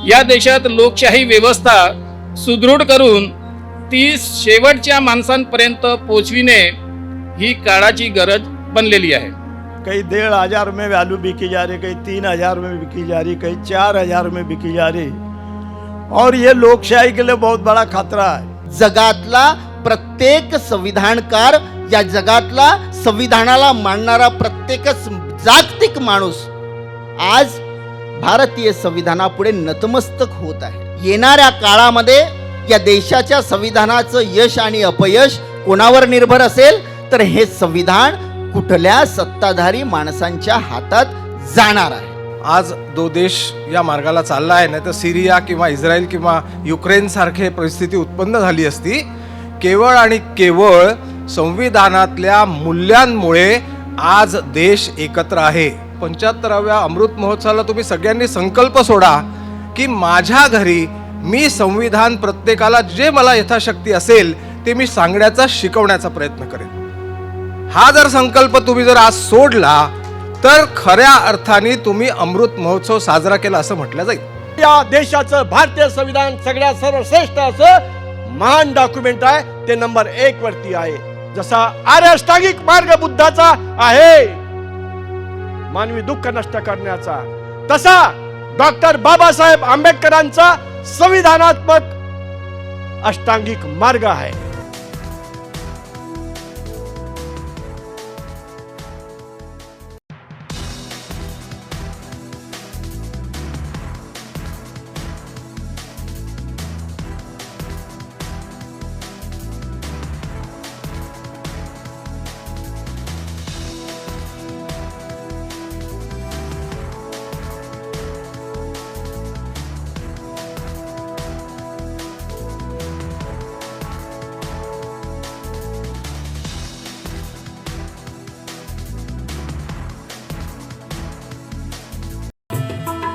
या देशात लोकशाही व्यवस्था सुदृढ करून ती शेवटच्या माणसांपर्यंत पोचविणे ही काळाची गरज बनलेली आहे। कहीं 1,500 में आलू बिकी जा रही, कहीं 3,000 में बिकी जा रही, कहीं 4,000 में बिकी जा रही, और ये लोकशाही के लिए बहुत बड़ा खतरा है। जगातला प्रत्येक संविधानकार, या जगातला संविधानाला मानणारा प्रत्येकच जागतिक माणूस आज भारतीय संविधानापुढे नतमस्तक होत आहे। येणाऱ्या काळामध्ये या देशाच्या संविधानाचं यश आणि अपयश कोणावर निर्भर असेल तर हे संविधान कुठल्या सत्ताधारी माणसांच्या हातात जाणार आहे। आज दो देश या मार्गाला चालला आहे, नाही तर सिरिया किंवा इस्रायल किंवा युक्रेन सारखे परिस्थिती उत्पन्न झाली असती। केवळ आणि केवळ संविधानातल्या मूल्यांमुळे आज देश एकत्र आहे। 75व्या अमृत महोत्सवाला तुम्ही सगळ्यांनी संकल्प सोडा की माझ्या घरी मी संविधान प्रत्येकाला जे मला यथाशक्ती असेल ते मी सांगण्याचा शिकवण्याचा प्रयत्न करेन। हा जर संकल्प तुम्ही जर आज सोडला तर खऱ्या अर्थाने तुम्ही अमृत महोत्सव साजरा केला असं म्हटलं जाईल। या देशाचं भारतीय संविधान सगळ्यात सर्वश्रेष्ठ असं महान डॉक्युमेंट आहे, ते नंबर 1 वरती आहे। जसा आर्य अष्टांगिक मार्ग बुद्धाचा आहे मानवी दुःख नष्ट करण्याचा, तसा डॉक्टर बाबासाहेब आंबेडकरांचा संविधानात्मक अष्टांगिक मार्ग आहे।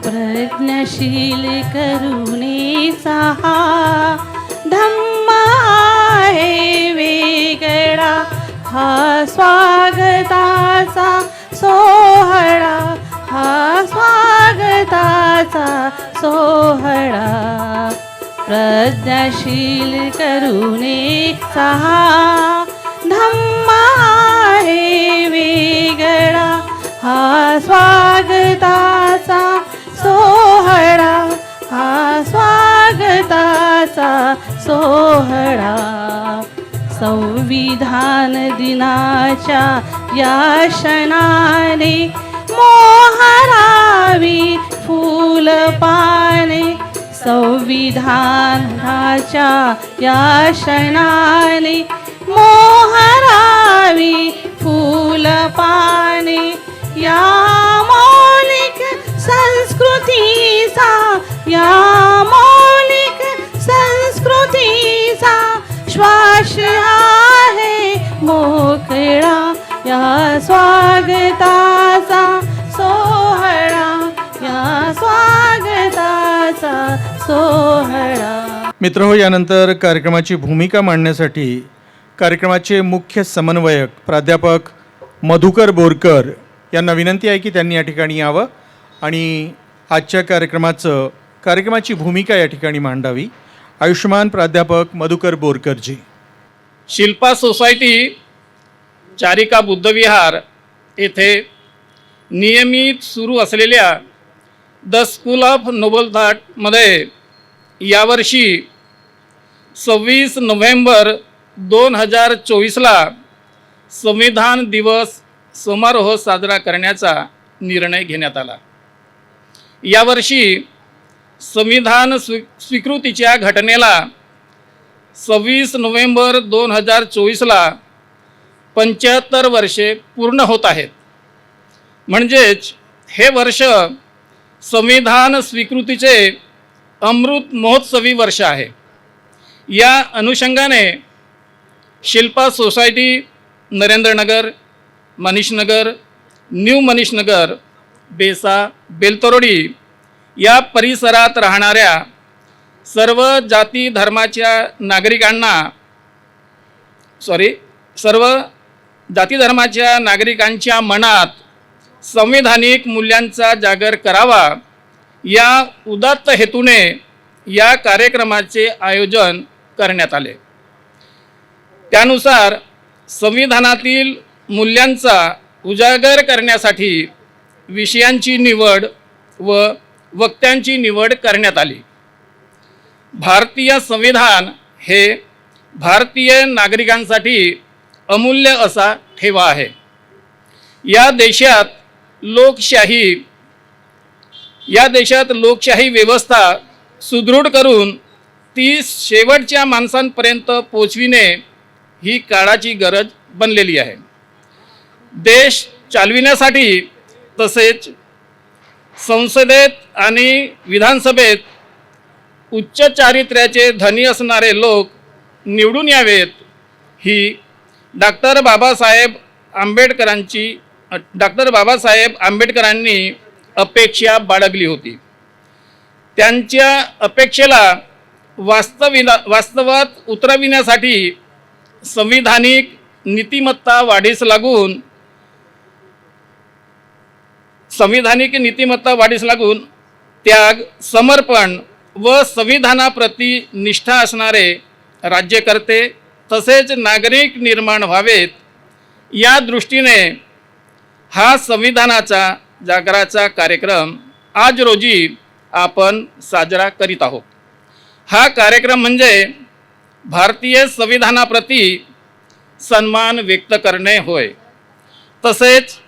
प्रज्ञाशील करुणेचा हा धम्मा आहे वेगळा, हा स्वागताचा सोहळा, हा स्वागताचा सोहळा। प्रज्ञाशील करुणेचा हा धम्मा आहे वेगळा, हा स्वागताचा सोहळा, हा स्वागताचा सोहळा। संविधान दिनाच्या या क्षणाने मोहरावी फूल पाने, संविधानाच्या या क्षणाने मोहरावी फूल पाने। या मौलिक संस्कृतीचा, या मौलिक संस्कृतीचा श्वास आहे मोकळा, या स्वागताचा सोहळा, या स्वागताचा सोहळा। मित्रहो, यानंतर कार्यक्रमाची भूमिका मांडण्यासाठी कार्यक्रमाचे मुख्य समन्वयक प्राध्यापक मधुकर बोरकर यांना विनंती आहे की त्यांनी या ठिकाणी यावं आणि आजच्या कार्यक्रमाची भूमिका या ठिकाणी मांडावी। आयुष्मान प्राध्यापक मधुकर बोरकरजी। शिल्पा सोसायटी चारिका बुद्धविहार येथे नियमित सुरू असलेल्या द स्कूल ऑफ नोबल थॉटमध्ये यावर्षी 26 नोव्हेंबर 2024ला संविधान दिवस समारोह साजरा करण्याचा निर्णय घेण्यात आला। यावर्षी संविधान स्वीकृतीच्या घटनेला 26 नोव्हेंबर 2024ला 75 वर्षे पूर्ण होत आहेत। म्हणजेच हे वर्ष संविधान स्वीकृतीचे अमृत महोत्सवी वर्ष आहे। या अनुषंगाने शिल्पा सोसायटी नरेंद्रनगर, मनीषनगर, न्यू मनीषनगर, बेसा, बेलतरोडी या परिसरात राहणाऱ्या सर्व जाती धर्माच्या नागरिकांच्या मनात संवैधानिक मूल्यांचा जागर करावा या उदात्त हेतूने या कार्यक्रमाचे आयोजन करण्यात आले. त्यानुसार संविधानातील मूल्यांचा उजागर करण्यासाठी विषयांची निवड व वक्त्यांची निवड करण्यात आली. भारतीय संविधान हे भारतीय नागरिकांसाठी अमूल्य असा ठेवा आहे. या देशात लोकशाही व्यवस्था सुदृढ करून ती शेवटच्या माणसांपर्यंत पोचविणे ही काळाची गरज बनलेली आहे. देश चालविण्यासाठी तसेच संसदेत आणि विधानसभेत उच्च चारित्र्याचे धनी असणारे लोक निवडून यावेत ही डॉक्टर बाबासाहेब आंबेडकरांनी अपेक्षा बाळगली होती. त्यांच्या अपेक्षेला वास्तवात उतरविण्यासाठी संविधानिक नीतिमत्ता वाढीस लागून त्याग, समर्पण व संविधानाप्रती निष्ठा असणारे राज्यकर्ते तसेच नागरिक निर्माण व्हावेत या दृष्टीने हा संविधानाचा जागराचा कार्यक्रम आज रोजी आपण साजरा करीत आहोत. हा कार्यक्रम म्हणजे भारतीय संविधानाप्रती सन्मान व्यक्त करणे होय. तसेच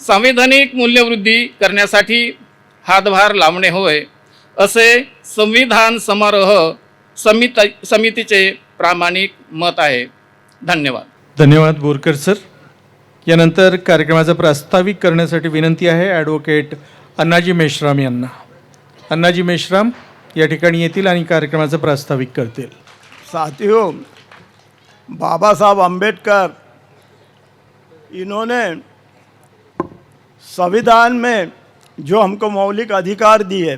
संविधानिक मूल्यवृद्धी करण्यासाठी हातभार लावणे होय असे संविधान समारोह समितीचे प्रामाणिक मत आहे. धन्यवाद. धन्यवाद बोरकर सर. यानंतर कार्यक्रमाचा प्रास्ताविक करण्यासाठी विनंती आहे ॲडव्होकेट अण्णाजी मेश्राम यांना. अण्णाजी मेश्राम या ठिकाणी येतील आणि कार्यक्रमाचं प्रास्ताविक करतील. साथियों, बाबा साहब अम्बेडकर इन्होंने संविधान में जो हमको मौलिक अधिकार दिए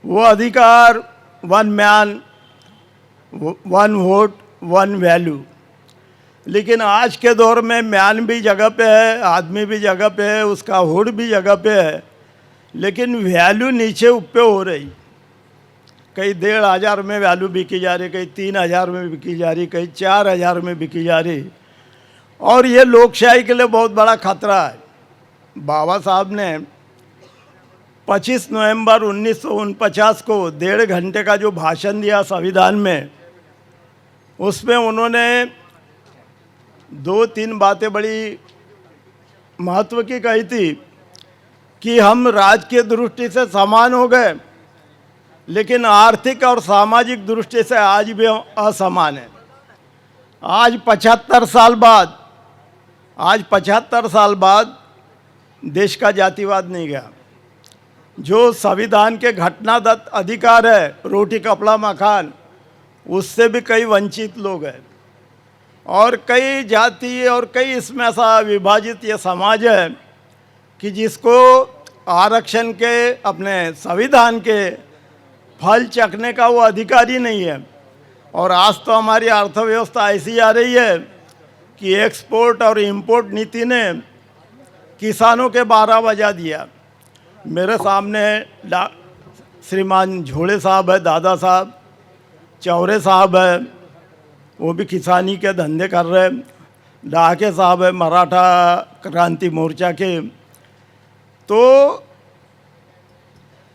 वो अधिकार one man one vote one value, लेकिन आज के दौर में मैन भी जगह पे है, आदमी भी जगह पे है, उसका वोट भी जगह पे है, लेकिन वैल्यू नीचे ऊपर हो रही. कहीं 1,500 में वैल्यू बिकी जा रही, कहीं 3,000 में बिकी जा रही, कहीं 4,000 में बिकी जा रही, और ये लोकशाही के लिए बहुत बड़ा खतरा है. बाबा साहब ने 25 नवंबर 1949 को 1.5 घंटे का जो भाषण दिया संविधान में, उसमें उन्होंने 2-3 बातें बड़ी महत्व की कही थी कि हम राजकीय दृष्टि से समान हो गए, लेकिन आर्थिक और सामाजिक दृष्टि से आज भी असमान है. आज 75 साल बाद देश का जातिवाद नहीं गया. जो संविधान के घटनादत्त अधिकार है, रोटी कपड़ा मकान, उससे भी कई वंचित लोग हैं, और कई जाति और कई इसमें ऐसा विभाजित ये समाज है कि जिसको आरक्षण के अपने संविधान के फल चखने का वो अधिकार ही नहीं है. और आज तो हमारी अर्थव्यवस्था ऐसी आ रही है कि एक्सपोर्ट और इंपोर्ट नीति ने किसानों के 12 बजा दिया. मेरे सामने श्रीमान झोड़े साहब है, दादा साहब चौरे साहब है, वो भी किसानी के धंधे कर रहे हैं. डाके साहब है मराठा क्रांति मोर्चा के. तो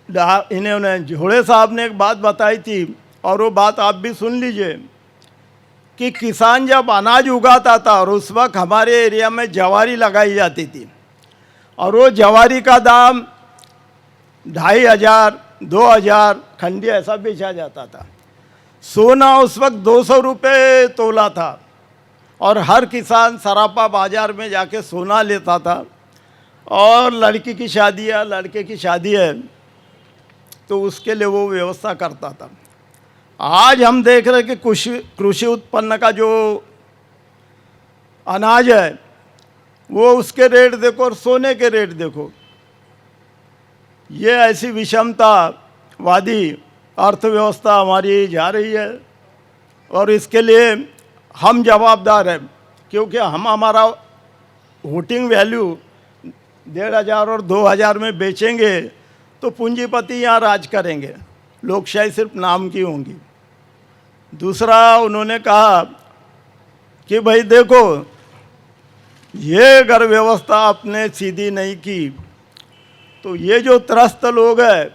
इन्होंने झोड़े साहब ने एक बात बताई थी, और वो बात आप भी सुन लीजिए, कि किसान जब अनाज उगाता था और उस वक्त हमारे एरिया में जवारी लगाई जाती थी, और वो जवारी का दाम 2,500 2,000 खंडी ऐसा बेचा जाता था. सोना उस वक्त 200 रुपये तोला था, और हर किसान सरापा बाजार में जाके सोना लेता था. और लड़की की शादी है, लड़के की शादी है, तो उसके लिए वो व्यवस्था करता था. आज हम देख रहे हैं कि कृषि उत्पन्न का जो अनाज है वो उसके रेट देखो और सोने के रेट देखो. ये ऐसी विषमतावादी अर्थव्यवस्था हमारी जा रही है, और इसके लिए हम जवाबदार हैं, क्योंकि हम हमारा वोटिंग वैल्यू 1,500 और 2,000 में बेचेंगे तो पूंजीपति यहाँ राज करेंगे, लोकशाही सिर्फ नाम की होंगी। दूसरा उन्होंने कहा कि भाई देखो, ये अगर व्यवस्था आपने सीधी नहीं की तो ये जो त्रस्त लोग हैं,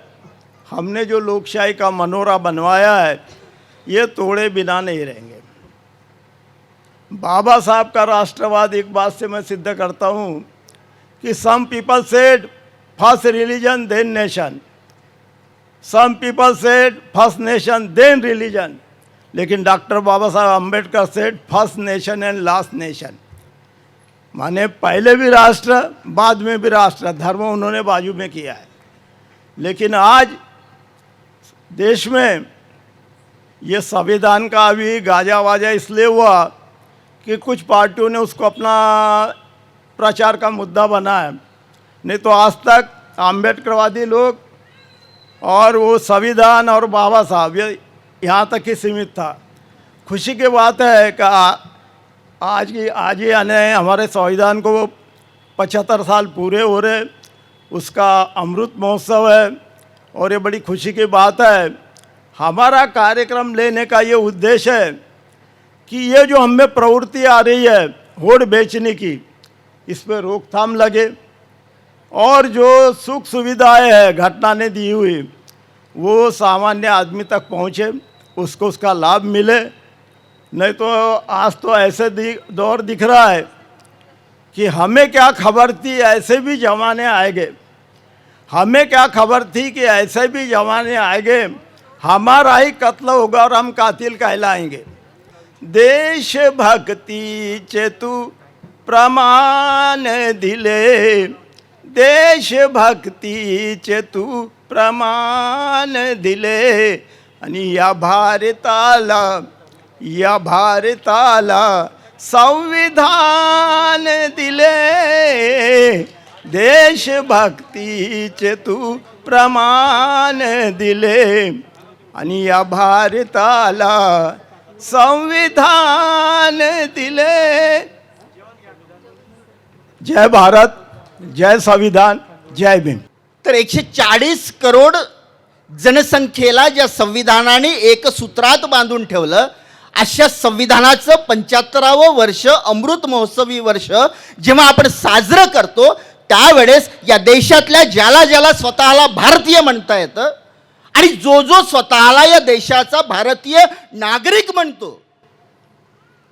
हमने जो लोकशाही का मनोरा बनवाया है, ये तोड़े बिना नहीं रहेंगे। बाबा साहब का राष्ट्रवाद एक बात से मैं सिद्ध करता हूँ कि some people said first religion then nation, some people said first nation then religion, लेकिन doctor Baba Saheb Ambedkar said first nation and last nation. माने पहले भी राष्ट्र, बाद में भी राष्ट्र, धर्म उन्होंने बाजू में किया है। लेकिन आज देश में ये संविधान का अभी गाजा वाजा इसलिए हुआ कि कुछ पार्टियों ने उसको अपना प्रचार का मुद्दा बनाया, नहीं तो आज तक अम्बेडकरवादी लोग और वो संविधान और बाबा साहब ये यहाँ तक ही सीमित था। खुशी की बात है कि आज ही आने हमारे संविधान को 75 साल पूरे हो रहे, उसका अमृत महोत्सव है और ये बड़ी खुशी की बात है। हमारा कार्यक्रम लेने का ये उद्देश्य है कि ये जो हमें प्रवृत्ति आ रही है होड़ बेचने की, इस पर रोकथाम लगे और जो सुख सुविधाएं है घटना ने दी हुई वो सामान्य आदमी तक पहुँचे, उसको उसका लाभ मिले। नहीं तो आज तो ऐसे दौर दिख रहा है कि हमें क्या खबर थी ऐसे भी जमाने आएंगे, हमें क्या खबर थी कि ऐसे भी जमाने आएंगे, हमारा ही कत्ल होगा और हम कातिल कहलाएंगे। देशभक्तीचे तू प्रमाण दिले, देशभक्तीचे तू प्रमाण दिले, आणि या भारताला संविधान दिले, देशभक्तीचे तू प्रमाण दिले, आणि या भारताला संविधान दिले। जय भारत, जय संविधान, जय भीम। तर 140 करोड जनसंख्येला ज्या संविधानाने एक सूत्रात बांधून ठेवलं, अशा संविधानाचं 75वं वर्ष, अमृत महोत्सवी वर्ष जेव्हा आपण साजरं करतो, त्यावेळेस या देशातल्या ज्याला स्वतःला भारतीय म्हणता येतं आणि जो स्वतःला या देशाचा भारतीय नागरिक म्हणतो,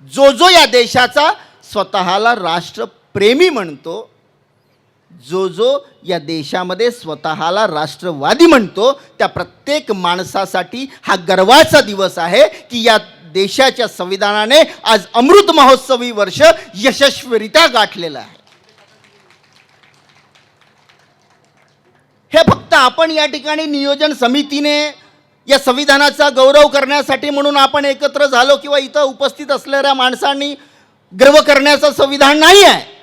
जो या देशाचा स्वतःला राष्ट्रप्रेमी म्हणतो, जो या देशामध्ये स्वतःला राष्ट्रवादी म्हणतो, त्या प्रत्येक माणसासाठी हा गर्वाचा दिवस आहे की या देशाच्या संविधानाने आज अमृत महोत्सवी वर्ष यशस्वीरित्या गाठलेलं आहे। हे फक्त आपण या ठिकाणी नियोजन समितीने या संविधानाचा गौरव करण्यासाठी म्हणून आपण एकत्र झालो किंवा इथं उपस्थित असलेल्या माणसांनी गर्व करण्याचं संविधान नाही आहे।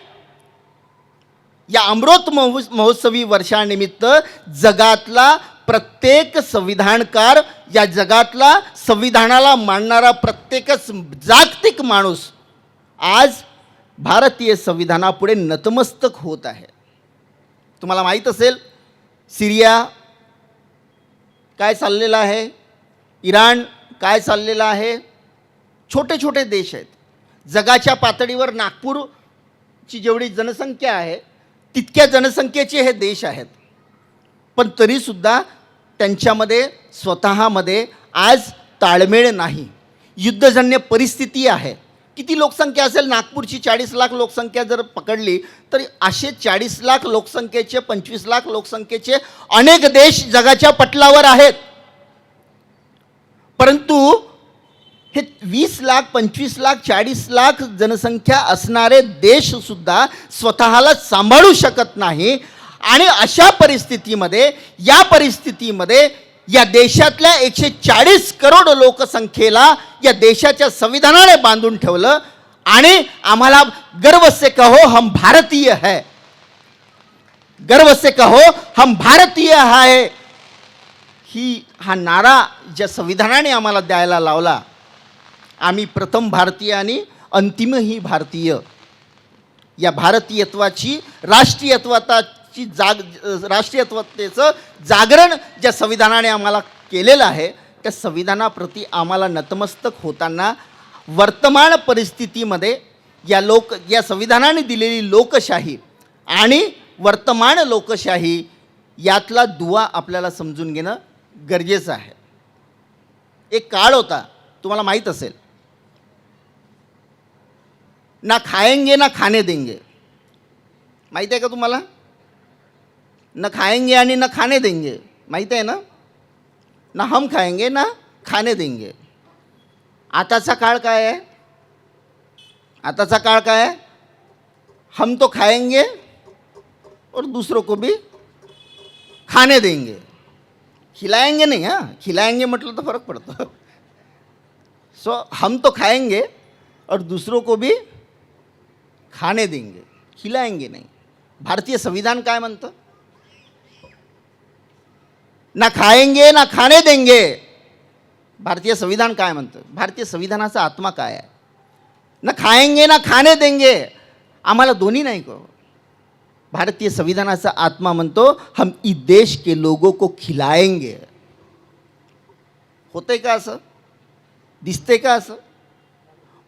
या अमृत महोत्सवी वर्षानिमित्त जगातला प्रत्येक संविधानकार, या जगातला संविधानाला मानणारा प्रत्येकच जागतिक माणूस आज भारतीय संविधानापुढे नतमस्तक होत आहे। तुम्हाला माहीत असेल सिरिया काय चाललेलं आहे, इराण काय चाललेलं आहे, छोटे छोटे देश आहेत। जगाच्या पातळीवर नागपूरची जेवढी जनसंख्या आहे तितक्या जनसंख्येचे हे देश आहेत, पण तरीसुद्धा त्यांच्यामध्ये स्वतःमध्ये आज ताळमेळ नाही, युद्धजन्य परिस्थिती आहे। किती लोकसंख्या असेल नागपूरची? 40 लाख लोकसंख्या जर पकडली तर असे 40 लाख लोकसंख्येचे 25 लाख लोकसंख्येचे अनेक देश जगाच्या पटलावर आहेत, परंतु हे 20 लाख 25 लाख 40 लाख जनसंख्या असणारे देश सुद्धा स्वतःला सांभाळू शकत नाही। आणि अशा परिस्थितीमध्ये या देशातल्या 140 करोड लोकसंख्येला या देशाच्या संविधानाने बांधून ठेवलं आणि आम्हाला गर्व से कहो हम भारतीय है, गर्व से कहो हम भारतीय है, हा नारा ज्या संविधानाने आम्हाला द्यायला लावला, आम्ही प्रथम भारतीय आणि अंतिमही भारतीय, या भारतीयत्वाची, राष्ट्रीयत्वाची राष्ट्रीयत्वतेचं जागरण ज्या संविधानाने आम्हाला केलेलं आहे, त्या संविधानाप्रती आम्हाला नतमस्तक होताना वर्तमान परिस्थितीमध्ये या संविधानाने दिलेली लोकशाही आणि वर्तमान लोकशाही यातला दुवा आपल्याला समजून घेणं गरजेचं आहे. एक काळ होता, तुम्हाला माहीत असेल, ना खाएंगे ना खाने देंगे. माहीत आहे का तुम्हाला? न खाएंगे आणि न खाने देंगे, माहीत आहे ना? ना हम खाएंगे ना खाने देंगे. आताचा काळ काय आहे? आताचा काळ काय आहे? हम तो खाएंगे और दूसरों को भी खाने देंगे. खिलाएंगे नहीं, हाँ, खिलाएंगे म्हटलं तर फरक पडतो. सो हम तो खाएंगे और दूसरों को भी खाने देंगे, खिलाएंगे नहीं. भारतीय संविधान काय म्हणतं? ना खाएंगे ना खाने देंगे. भारतीय संविधान काय म्हणतं? भारतीय संविधानाचा आत्मा काय आहे? ना खाएंगे ना खाने देंगे. आम्हाला दोन्ही नाही को. भारतीय संविधानाचा आत्मा म्हणतो हम इस देश के लोगों को खिलाएंगे. होतंय का असं? दिसतंय का असं?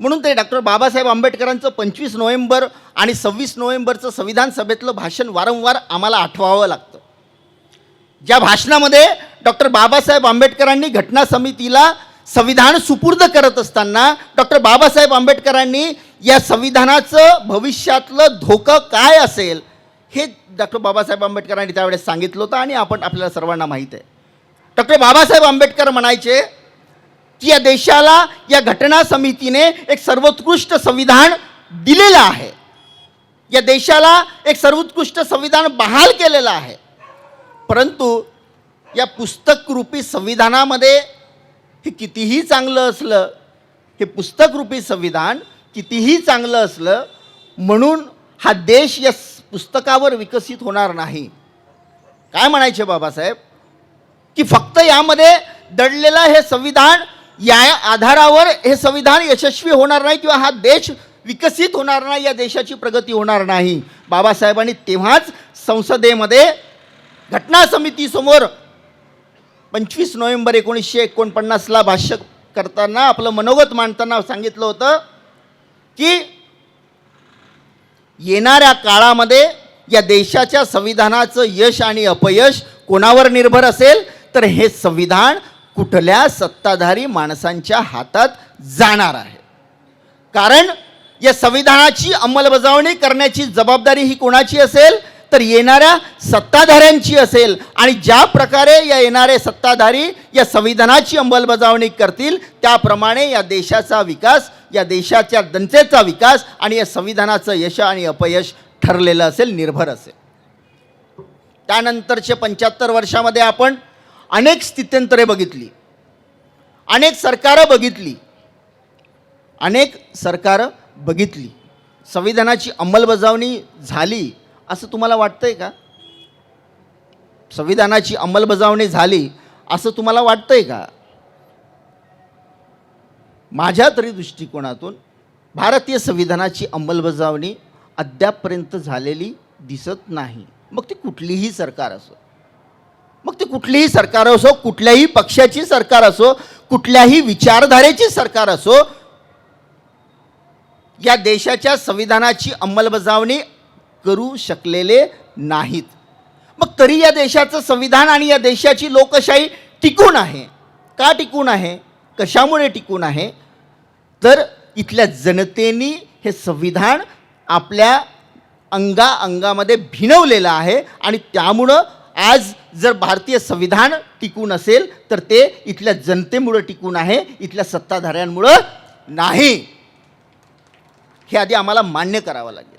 म्हणून ते डॉक्टर बाबासाहेब आंबेडकरांचं 25 नोव्हेंबर आणि 26 नोव्हेंबरचं संविधान सभेतलं भाषण वारंवार आम्हाला आठवावं लागतं. ज्या भाषणामध्ये डॉक्टर बाबासाहेब आंबेडकरांनी घटना समितीला संविधान सुपूर्द करत असताना डॉक्टर बाबासाहेब आंबेडकरांनी या संविधानाचं भविष्यातलं धोकं काय असेल हे डॉक्टर बाबासाहेब आंबेडकरांनी त्यावेळेस सांगितलं होतं आणि आपल्याला सर्वांना माहीत आहे. डॉक्टर बाबासाहेब आंबेडकर म्हणायचे की या देशाला या घटना समितीने एक सर्वोत्कृष्ट संविधान दिलेलं आहे, या देशाला एक सर्वोत्कृष्ट संविधान बहाल केलेलं आहे. परंतु या पुस्तकरूपी संविधानामध्ये हे कितीही चांगलं असलं, हे पुस्तकरूपी संविधान कितीही चांगलं असलं म्हणून हा देश या पुस्तकावर विकसित होणार नाही. काय म्हणायचे बाबासाहेब की फक्त यामध्ये दडलेलं हे संविधान, या आधारावर हे संविधान यशस्वी होणार नाही किंवा हा देश विकसित होणार नाही, या देशाची प्रगती होणार नाही. बाबासाहेबांनी तेव्हाच संसदेमध्ये घटना समितीसमोर 25 नोव्हेंबर 1949ला भाष्य करताना आपलं मनोगत मांडताना सांगितलं होतं की येणाऱ्या काळामध्ये या देशाच्या संविधानाचं यश आणि अपयश कोणावर निर्भर असेल तर हे संविधान कुठल्या सत्ताधारी माणसांच्या हातात जाणार आहे. कारण या संविधानाची अंमलबजावणी करण्याची जबाबदारी ही कोणाची असेल तर येणाऱ्या सत्ताधाऱ्यांची असेल. आणि ज्या प्रकारे या येणारे सत्ताधारी या संविधानाची अंमलबजावणी करतील त्याप्रमाणे या देशाचा विकास, या देशाच्या जनतेचा विकास आणि या संविधानाचं यश आणि अपयश ठरलेलं असेल, निर्भर असेल. त्यानंतरचे 75 वर्षामध्ये आपण अनेक स्थित्यंतरे बघितली, अनेक सरकारं बघितली. संविधानाची अंमलबजावणी झाली असं तुम्हाला वाटतंय का? संविधानाची अंमलबजावणी झाली असं तुम्हाला वाटतंय का? माझ्या तरी दृष्टिकोनातून भारतीय संविधानाची अंमलबजावणी अद्यापपर्यंत झालेली दिसत नाही. मग ती कुठलीही सरकार असो, कुठल्याही पक्षाची सरकार असो, कुठल्याही विचारधारेची सरकार असो, या देशाच्या संविधानाची अंमलबजावणी करू शकलेले नाहीत. मग तरी या देशाचं संविधान आणि या देशाची लोकशाही टिकून आहे. का टिकून आहे? कशामुळे टिकून आहे? तर इथल्या जनतेने हे संविधान आपल्या अंगामध्ये भिनवलेलं आहे आणि त्यामुळं आज जर भारतीय संविधान टिकून असेल तर ते इथल्या जनतेमुळं टिकून आहे, इथल्या सत्ताधाऱ्यांमुळं नाही. हे आधी आम्हाला मान्य करावं लागेल.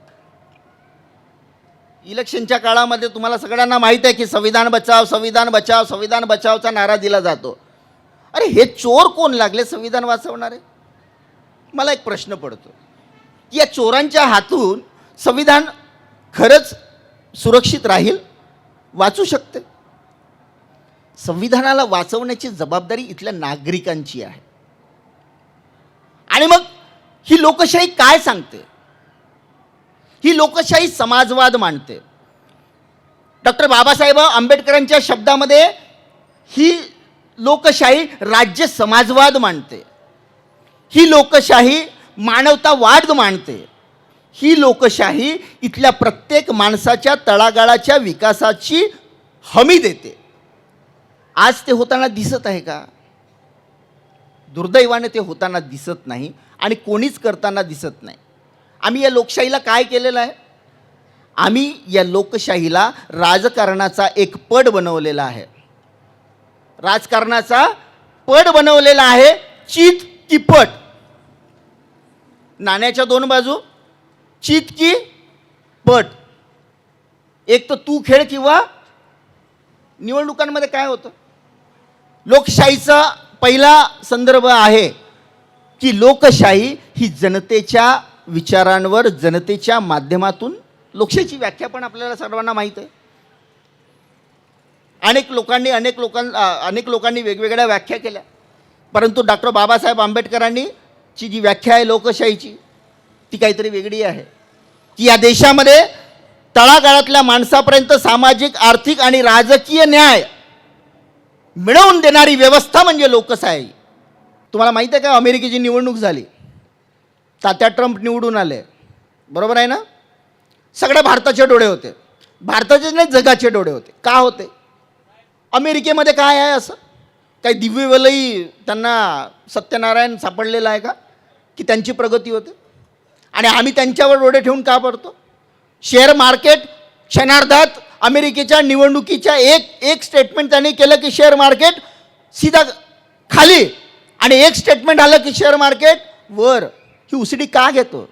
इलेक्शनच्या काळामध्ये तुम्हाला सगळ्यांना माहीत आहे की संविधान बचाव, संविधान बचाव, संविधान बचावचा नारा दिला जातो. अरे हे चोर कोण लागले संविधान वाचवणारे? मला एक प्रश्न पडतो, या चोरांच्या हातून संविधान खरंच सुरक्षित राहील, वाचू शकते? संविधानाला वाचवण्याची जबाबदारी इथल्या नागरिकांची आहे. आणि मग ही लोकशाही काय सांगते? ही लोकशाही समाजवाद मांडते. डॉक्टर बाबासाहेब आंबेडकरांच्या शब्दामध्ये ही लोकशाही राज्य समाजवाद मांडते, ही लोकशाही मानवतावाद मांडते, ही लोकशाही इथल्या प्रत्येक माणसाच्या तळागाळाच्या विकासाची हमी देते. आज ते होताना दिसत आहे का? दुर्दैवाने ते होताना दिसत नाही आणि कोणीच करताना दिसत नाही. आम्ही या लोकशाहीला काय केलेलं आहे? आम्ही या लोकशाहीला राजकारणाचा एक पड बनवलेला आहे. राजकारणाचा पड बनवलेला आहे. चित की पट, नाण्याच्या दोन बाजू, चित की पट. एक तर तू खेळ किंवा निवडणुकांमध्ये काय होतं? लोकशाहीचा पहिला संदर्भ आहे की लोकशाही ही जनतेच्या विचारांवर, जनतेच्या माध्यमातून, लोकशाहीची व्याख्या पण आपल्याला सर्वांना माहीत आहे. अनेक लोकांनी वेगवेगळ्या व्याख्या केल्या, परंतु डॉक्टर बाबासाहेब आंबेडकरांनी जी व्याख्या आहे लोकशाहीची ती काहीतरी वेगळी आहे. की या देशामध्ये तळागाळातल्या माणसापर्यंत सामाजिक, आर्थिक आणि राजकीय न्याय मिळवून देणारी व्यवस्था म्हणजे लोकशाही. तुम्हाला माहीत आहे का, अमेरिकेची निवडणूक झाली, तात्या ट्रम्प निवडून आले, बरोबर आहे ना? सगळे भारताचे डोळे होते, भारताचे नाही जगाचे डोळे होते. का होते? अमेरिकेमध्ये काय आहे असं? काही दिव्यवलयी त्यांना सत्यनारायण सापडलेलं आहे का की त्यांची प्रगती होते? आणि आम्ही त्यांच्यावर डोळे ठेवून का पडतो? शेअर मार्केट क्षणार्धात अमेरिकेच्या निवडणुकीच्या एक स्टेटमेंट त्यांनी केलं की शेअर मार्केट सीधा खाली, आणि एक स्टेटमेंट आलं की शेअर मार्केट वर. ही उसडी का घेतो?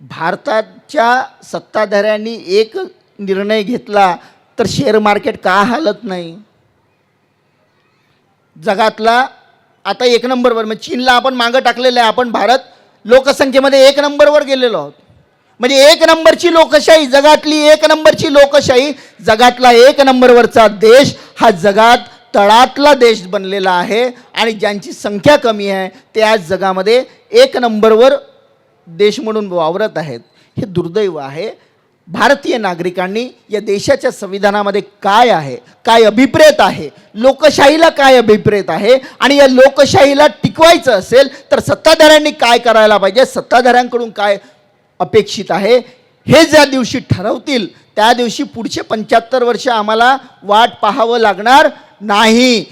भारताच्या सत्ताधाऱ्यांनी एक निर्णय घेतला तर शेअर मार्केट का हालत नाही? जगातला आता एक नंबरवर, म्हणजे चीनला आपण मागं टाकलेलं आहे. आपण भारत लोकसंख्येमध्ये एक नंबरवर गेलेलो आहोत. म्हणजे एक नंबरची लोकशाही, जगातली एक नंबरची लोकशाही, जगातला एक नंबरवरचा देश हा जगात तळातला देश बनलेला आहे. आणि ज्यांची संख्या कमी आहे ते आज जगामध्ये एक नंबरवर देश म्हणून वावरत आहेत. हे दुर्दैव आहे. भारतीय नागरिकांनी या देशाच्या संविधानामध्ये काय आहे, काय अभिप्रेत आहे, लोकशाहीला काय अभिप्रेत आहे, आणि या लोकशाहीला टिकवायचं असेल तर सत्ताधाऱ्यांनी काय करायला पाहिजे, सत्ताधाऱ्यांकडून काय अपेक्षित आहे, हे ज्या दिवशी ठरवतील त्या दिवशी पुढचे 75 वर्ष आम्हाला वाट पाहावं लागणार नाही.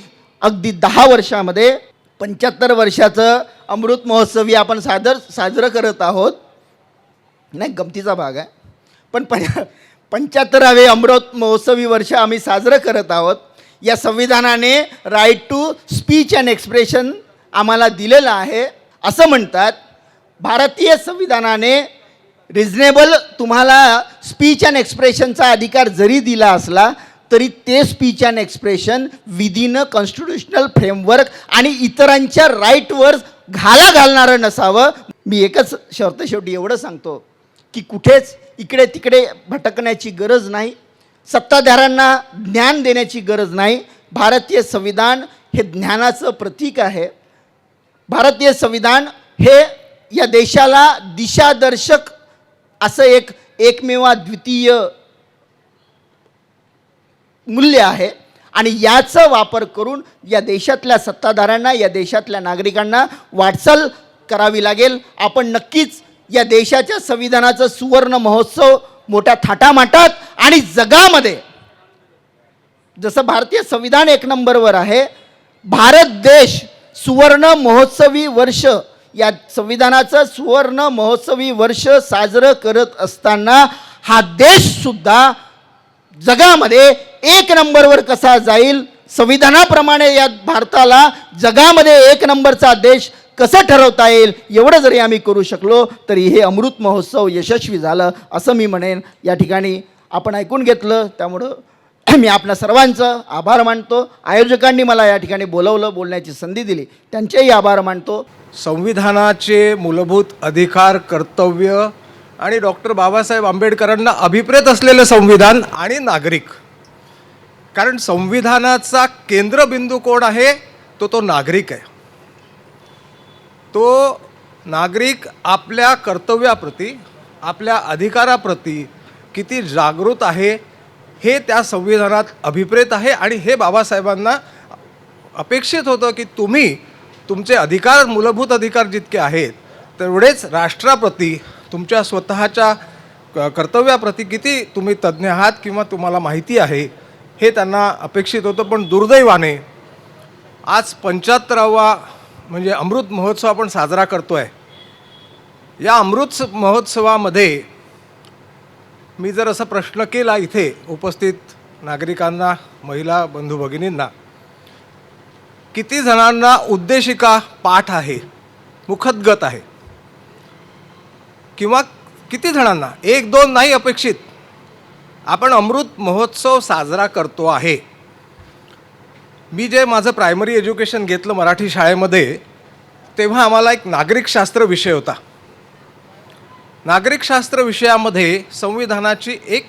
अगदी 10 वर्षामध्ये 75 वर्षाचं अमृत महोत्सवी आपण साजरं करत आहोत. नाही, गमतीचा भाग आहे, पण 75वे अमृत महोत्सवी वर्ष आम्ही साजरं करत आहोत. या संविधानाने right to speech and expression आम्हाला दिलेलं आहे. असं म्हणतात भारतीय संविधानाने रिजनेबल तुम्हाला स्पीच अँड एक्सप्रेशनचा अधिकार जरी दिला असला तरी ते speech and expression within a constitutional framework आणि इतरांच्या राईटवर घाला घालणारं नसावं. मी एकच शर्त शेवटी एवढं सांगतो की कुठेच इकडे तिकडे भटकण्याची गरज नाही, सत्ताधाऱ्यांना ज्ञान देण्याची गरज नाही. भारतीय संविधान हे ज्ञानाचं प्रतीक आहे. भारतीय संविधान हे या देशाला दिशादर्शक असं एकमेवा द्वितीय मूल्य आहे. आणि याचा वापर करून या देशातल्या सत्ताधाऱ्यांना, या देशातल्या नागरिकांना वाटचाल करावी लागेल. आपण नक्कीच या देशाच्या संविधानाचं सुवर्ण महोत्सव मोठ्या थाटामाटात आणि जगामध्ये, जसं भारतीय संविधान एक नंबरवर आहे, भारत देश सुवर्ण महोत्सवी वर्ष, या संविधानाचं सुवर्ण महोत्सवी वर्ष साजरं करत असताना हा देशसुद्धा जगामध्ये एक नंबरवर कसा जाईल, संविधानाप्रमाणे या भारताला जगामध्ये एक नंबरचा देश कसं ठरवता येईल, एवढं जरी आम्ही करू शकलो तरी हे अमृत महोत्सव यशस्वी झालं असं मी म्हणेन. या ठिकाणी आपण ऐकून घेतलं त्यामुळं मी आपल्या सर्वांचं आभार मानतो. आयोजकांनी मला या ठिकाणी बोलवलं, बोलण्याची संधी दिली, त्यांचेही आभार मानतो. संविधानाचे मूलभूत अधिकार, कर्तव्य आणि डॉक्टर बाबासाहेब आंबेडकरांना अभिप्रेत असलेलं संविधान आणि नागरिक. कारण संविधानाचा केंद्रबिंदू कोण आहे? तो नागरिक आहे. तो नागरिक आपल्या कर्तव्याप्रती, आपल्या अधिकाराप्रती किती जागृत आहे हे त्या संविधानात अभिप्रेत आहे आणि हे बाबासाहेबांना अपेक्षित होतं की तुम्ही तुमचे अधिकार, मूलभूत अधिकार जितके आहेत तेवढेच राष्ट्राप्रती तुमच्या स्वतःच्या कर्तव्याप्रती किती तुम्ही तज्ज्ञ आहात किंवा तुम्हाला माहिती आहे हे त्यांना अपेक्षित होतं. पण दुर्दैवाने आज 75वा म्हणजे अमृत महोत्सव आपण साजरा करतो आहे. या अमृत महोत्सवामध्ये मी जर असा प्रश्न केला इथे उपस्थित नागरिकांना, महिला बंधू भगिनींना, किती जणांना उद्देशिका पाठ आहे, मुखद्गत आहे, किंवा किती जणांना, 1-2 नाही अपेक्षित, आपण अमृत महोत्सव साजरा करतो आहे. मी जे माझं प्रायमरी एज्युकेशन घेतलं मराठी शाळेमध्ये तेव्हा आम्हाला एक नागरिकशास्त्र विषय होता. नागरिकशास्त्र विषयामध्ये संविधानाची एक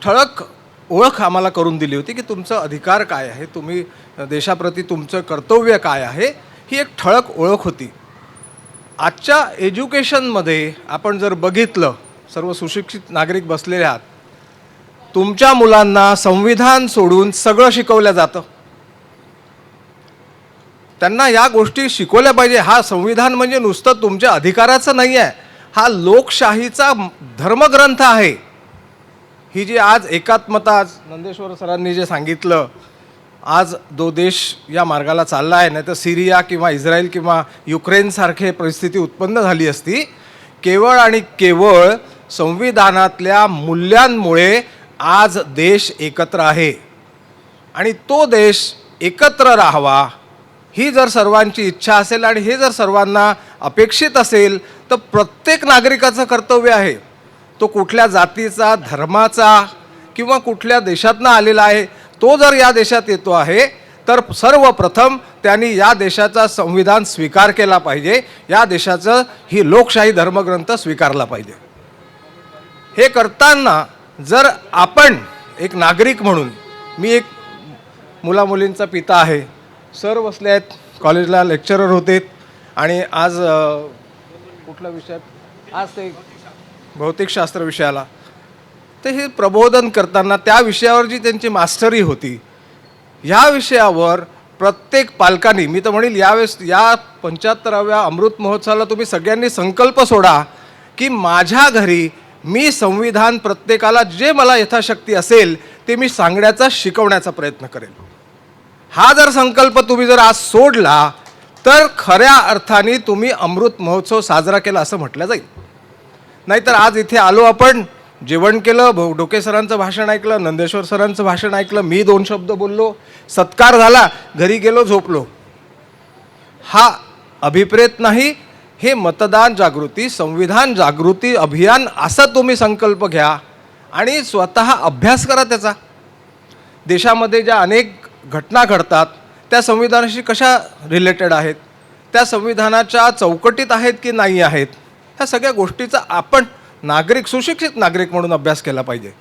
ठळक ओळख आम्हाला करून दिली होती की तुमचं अधिकार काय आहे, तुम्ही देशाप्रती तुमचं कर्तव्य काय आहे, ही एक ठळक ओळख होती. आजच्या एज्युकेशनमध्ये आपण जर बघितलं, सर्व सुशिक्षित नागरिक बसलेले आहात, तुमच्या मुलांना संविधान सोडून सगळं शिकवलं जातं. त्यांना या गोष्टी शिकवल्या पाहिजे. हा संविधान म्हणजे नुसतं तुमच्या अधिकाराचं नाही आहे, हा लोकशाहीचा धर्मग्रंथ आहे. ही जी आज एकात्मता, आज नंदेश्वर सरांनी जे सांगितलं, आज जो देश या मार्गाला चालला आहे, नाही तर सिरिया किंवा इस्रायल किंवा युक्रेनसारखे परिस्थिती उत्पन्न झाली असती, केवळ आणि केवळ संविधानातल्या मूल्यांमुळे आज देश एकत्र आहे. आणि तो देश एकत्र राहावा ही जर सर्वांची इच्छा असेल आणि हे जर सर्वांना अपेक्षित असेल तर प्रत्येक नागरिकाचं कर्तव्य आहे. तो कुठल्या जातीचा, धर्माचा किंवा कुठल्या देशातनं आलेला आहे, तो जर या देशात येतो आहे तर सर्वप्रथम त्यांनी या देशाचा संविधान स्वीकार केला पाहिजे, या देशाचं ही लोकशाही धर्मग्रंथ स्वीकारला पाहिजे. हे करताना जर आपण एक नागरिक म्हणून, मी एक मुलामुलींचा पिता आहे, सर बसले आहेत, कॉलेजला लेक्चरर होते आणि आज कुठला विषय, आज ते भौतिकशास्त्र विषयाला, ते हे प्रबोधन करताना त्या विषयावर जी त्यांची मास्टरी होती, ह्या विषयावर प्रत्येक पालकांनी, मी तर म्हणेल यावेळेस या 75व्या अमृत महोत्सवाला तुम्ही सगळ्यांनी संकल्प सोडा की माझ्या घरी मी संविधान प्रत्येकाला जे मला यथाशक्ती असेल ते मी सांगण्याचा, शिकवण्याचा प्रयत्न करेन. हा जर संकल्प तुम्ही जर आज सोडला तर खऱ्या अर्थाने तुम्ही अमृत महोत्सव साजरा केला असं म्हटलं जाईल. नाहीतर आज इथे आलो, आपण जेवण केलं, डोके सरांचं भाषण ऐकलं, नंदेश्वर सरांचं भाषण ऐकलं, मी 2 शब्द बोललो, सत्कार झाला, घरी गेलो, झोपलो. हा अभिप्रेत नाही. हे मतदान जागृती, संविधान जागृती अभियान असा तुम्ही संकल्प घ्या आणि स्वतः अभ्यास करा त्याचा. देशामध्ये ज्या अनेक घटना घडतात त्या संविधानाशी कशा रिलेटेड आहेत, त्या संविधानाच्या चौकटीत आहेत की नाही आहेत, ह्या सगळ्या गोष्टीचा आपण नागरिक, सुशिक्षित नागरिक म्हणून अभ्यास केला पाहिजे.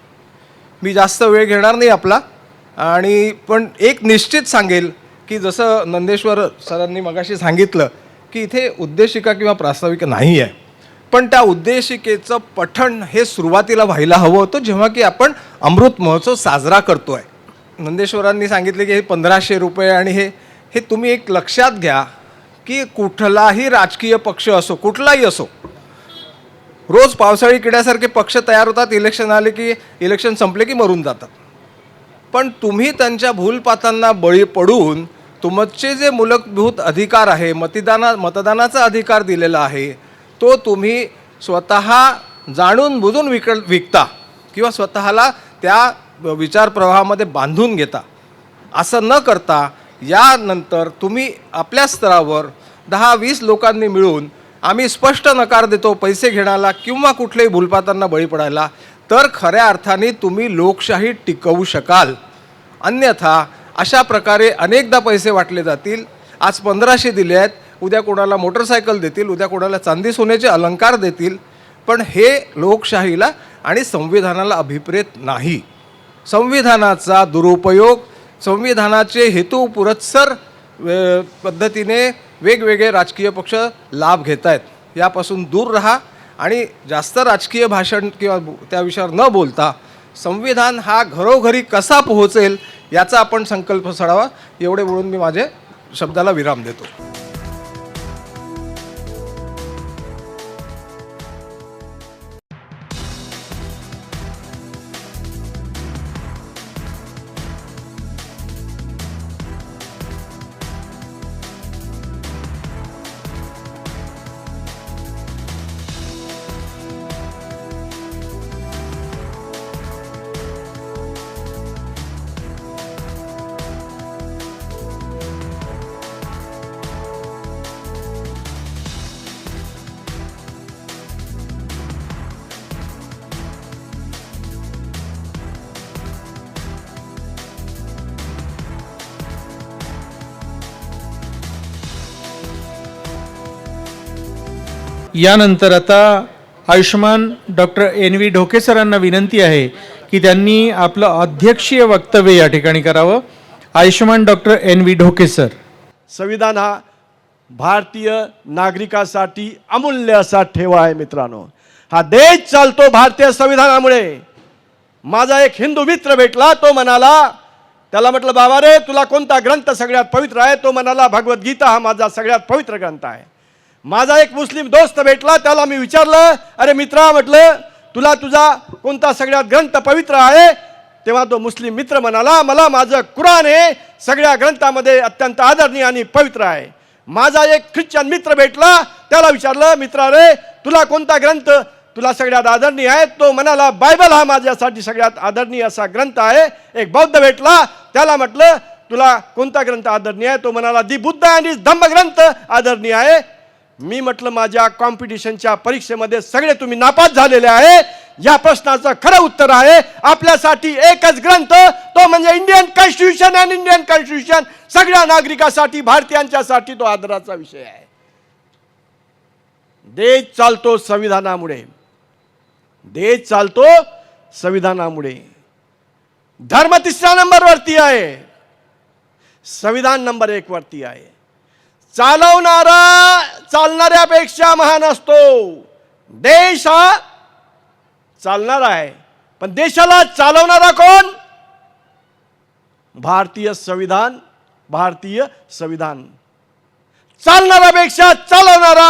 मी जास्त वेळ घेणार नाही आपला, आणि पण एक निश्चित सांगेल की जसं नंदेश्वर सरांनी मगाशी सांगितलं की इथे उद्देशिका किंवा प्रास्ताविका नाही आहे, पण त्या उद्देशिकेचं पठण हे सुरुवातीला व्हायला हवं होतं जेव्हा की आपण अमृत महोत्सव साजरा करतो आहे. नंदेश्वरांनी सांगितले की हे 1500 रुपये, आणि हे तुम्ही एक लक्षात घ्या की कुठलाही राजकीय पक्ष असो, कुठलाही असो, रोज पावसाळी किड्यासारखे पक्ष तयार होतात, इलेक्शन आले की, इलेक्शन संपले की मरून जातात. पण तुम्ही त्यांच्या भूलपातांना बळी पडून तुमचे जे मूलभूत अधिकार आहे, मतदानाचा अधिकार दिलेला आहे, तो तुम्ही स्वतः जाणून बुजून विकता किंवा स्वतःला त्या विचारप्रवाहामध्ये बांधून घेता. असं न करता यानंतर तुम्ही आपल्या स्तरावर 10-20 लोकांनी मिळून आम्ही स्पष्ट नकार देतो पैसे घेण्याला किंवा कुठल्याही भूलपातांना बळी पडायला, तर खऱ्या अर्थाने तुम्ही लोकशाही टिकवू शकाल. अन्यथा अशा प्रकारे अनेकदा पैसे वाटले जातील. आज 1500 दिले आहेत, उद्या कोणाला मोटरसायकल देतील, उद्या कोणाला चांदी सोन्याचे अलंकार देतील, पण हे लोकशाहीला आणि संविधानाला अभिप्रेत नाही. संविधानाचा दुरुपयोग, संविधानाचे हेतू पुरस्सर पद्धतीने वेगवेगळे राजकीय पक्ष लाभ घेत आहेत. यापासून दूर राहा आणि जास्त राजकीय भाषण किंवा त्या विषयावर न बोलता संविधान हा घरोघरी कसा पोहोचेल याचा आपण संकल्प सोडावा. एवढे बोलून मी माझे शब्दाला विराम देतो. यानंतर आता आयुष्यमान डॉक्टर एन व्ही ढोके सरांना विनंती आहे की त्यांनी आपलं अध्यक्षीय वक्तव्य या ठिकाणी करावं. आयुष्यमान doctor N V Dhoke sir. संविधान हा भारतीय नागरिकासाठी अमूल्य असा ठेवा आहे मित्रांनो. हा देश चालतो भारतीय संविधानामुळे. माझा एक हिंदू मित्र भेटला, तो म्हणाला, त्याला म्हटलं बाबा रे तुला कोणता ग्रंथ सगळ्यात पवित्र आहे? तो म्हणाला भगवद्गीता हा माझा सगळ्यात पवित्र ग्रंथ आहे. माझा एक मुस्लिम दोस्त भेटला, त्याला मी विचारलं अरे मित्रा म्हटलं तुला तुझा कोणता सगळ्यात ग्रंथ पवित्र आहे? तेव्हा तो मुस्लिम मित्र म्हणाला मला माझं कुराण हे सगळ्या ग्रंथामध्ये अत्यंत आदरणीय आणि पवित्र आहे. माझा एक ख्रिश्चन मित्र भेटला, त्याला विचारलं मित्रा रे तुला कोणता ग्रंथ तुला सगळ्यात आदरणीय आहे? तो म्हणाला बायबल हा माझ्यासाठी सगळ्यात आदरणीय असा ग्रंथ आहे. एक बौद्ध भेटला, त्याला म्हटलं तुला कोणता ग्रंथ आदरणीय आहे? तो म्हणाला दी बुद्ध आणि धम्मग्रंथ आदरणीय आहे. मी म्हटलं माझ्या कॉम्पिटिशनच्या परीक्षेमध्ये सगळे तुम्ही नापास झालेले आहे. या प्रश्नाचं खरं उत्तर आहे आपल्यासाठी एकच ग्रंथ, तो म्हणजे इंडियन कॉन्स्टिट्यूशन. आणि इंडियन कॉन्स्टिट्यूशन सगळ्या नागरिकांसाठी, भारतीयांच्यासाठी तो आदराचा विषय आहे. देश चालतो संविधानामुळे. देश चालतो संविधानामुळे. धर्म 3ऱ्या नंबरवरती आहे, संविधान नंबर 1 वरती आहे. चालवणारा चालणाऱ्यापेक्षा महान असतो. देश हा चालणारा आहे, पण देशाला चालवणारा कोण? भारतीय संविधान. भारतीय संविधान. चालणाऱ्यापेक्षा चालवणारा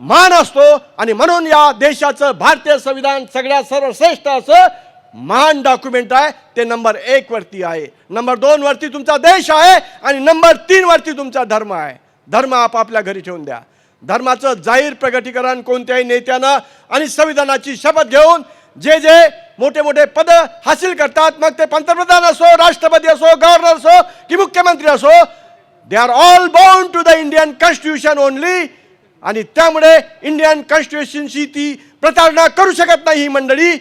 महान असतो. आणि म्हणून या देशाचं भारतीय संविधान सगळ्यात सर्वश्रेष्ठ असं महान डॉक्युमेंट आहे. ते नंबर 1 वरती आहे. नंबर 2 वरती तुमचा देश आहे आणि नंबर 3 वरती तुमचा धर्म आहे. धर्म आपापल्या घरी ठेवून द्या. धर्माचं जाहीर प्रगटीकरण कोणत्याही नेत्यानं आणि संविधानाची शपथ घेऊन जे जे मोठे मोठे पद हासिल करतात, मग ते पंतप्रधान असो, राष्ट्रपती असो, गव्हर्नर असो की मुख्यमंत्री असो, they are all bound to the Indian constitution only. आणि त्यामुळे इंडियन कॉन्स्टिट्यूशनशी ती प्रतारणा करू शकत नाही ही मंडळी.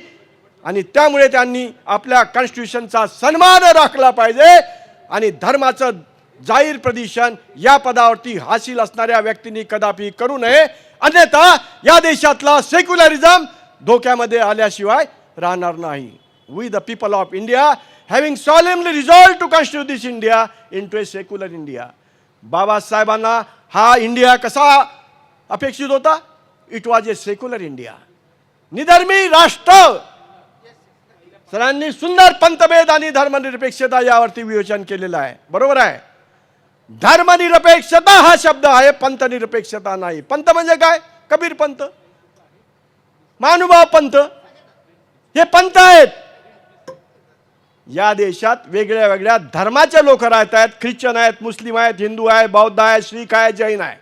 आणि त्यामुळे त्यांनी आपल्या कॉन्स्टिट्यूशनचा सन्मान राखला पाहिजे. आणि धर्माचं जाहीर प्रदर्शन या पदावरती हासिल असणाऱ्या व्यक्तींनी कदापि करू नये. अन्यथा या देशातला सेक्युलरिझम धोक्यामध्ये आल्याशिवाय राहणार नाही. We the people of India having solemnly resolve to constitute this India into a secular India. बाबासाहेबांना हा इंडिया कसा अपेक्षित होता? It was a secular India. निधर्मी राष्ट्र. सरांनी सुंदर पंथभेद आणि धर्मनिरपेक्षता यावरती विवेचन केलेलं आहे. बरोबर आहे. धर्मनिरपेक्षता हा शब्द आहे, पंथनिरपेक्षता नाही. पंथ म्हणजे काय? कबीर पंथ, महानुभाव पंथ, हे पंथ आहेत. या देशात वेगळ्या वेगळ्या धर्माचे लोक राहत आहेत. ख्रिश्चन आहेत, मुस्लिम आहेत, हिंदू आहेत, बौद्ध आहेत, शीख आहेत, जैन आहे.